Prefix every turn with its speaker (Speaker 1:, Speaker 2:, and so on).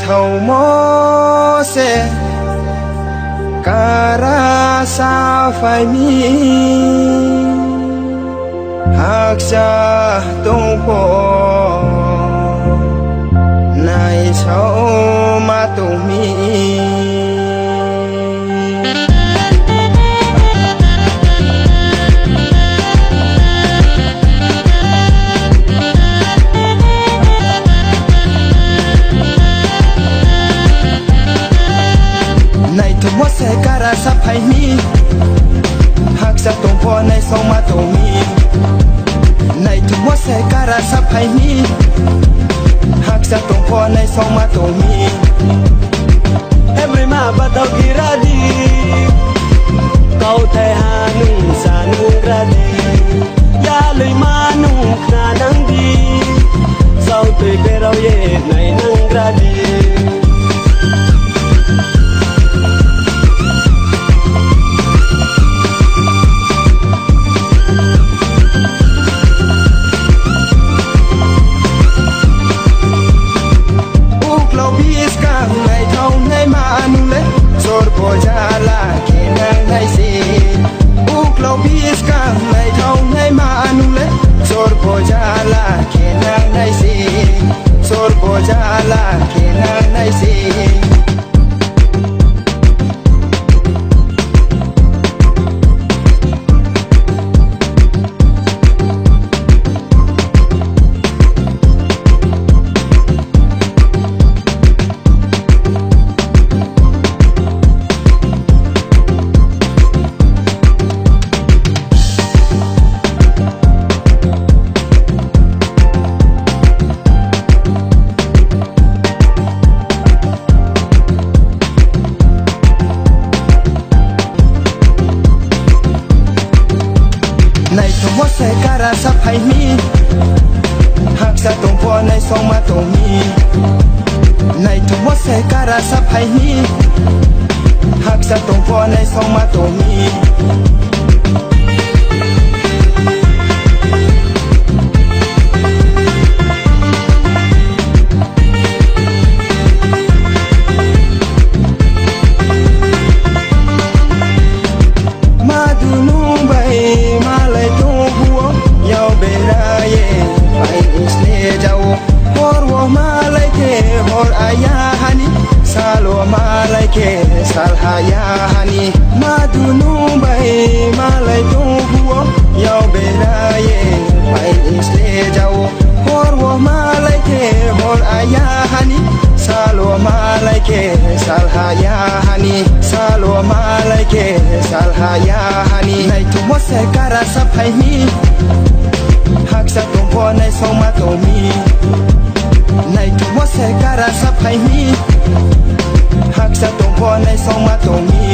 Speaker 1: เท่ามอเสการาซาไฟมีหากจะต้องพอในเช้ามาต้องมีในทุกวันเสการาสับให้มีหากจะต้องพอในสองมาต้องมีในทุกวันเสการาสับให้มีหากจะต้องพอในสองมาต้องมี
Speaker 2: Every ma batau kiradi kau thai hanung sanung radi ya lui manung na nang di sau tui perau ye nai nang radi
Speaker 1: Jala kenang nai si uklo bis kang nai thau nai ma anu le sor bo jala kenang nai si sor bo jala kenang nai siในทุกวันเสการาสับให้มีหากจะต้องพอในสองมาต้องมีในทุกวันเสการาสับให้มีหากจะต้องพอในสองมาต้องมีมาดูนุ่งใบมาเลยตัวหัวยาวเบรายไปอิสเนเจ้าฮอร์วมาเลยเกฮอร์อายาฮันีซาโลมาเลยเกซาลฮายาฮันีมาดูนุ่งใบมาเลยตัวหัวยาวเบรายไปอิสเนเจ้าฮอร์วมาเลยเกฮอร์อายาฮันีซาโลมาเลยเกซาลฮายาฮันีซาโลมาเลยเกซาลฮายาฮันีในทุกวันเสการาสับให้มีหากจะต้องพอในสองมาต้องมีในทุกวันเสการาสับให้มีหากจะต้องพอในสองมาต้องมี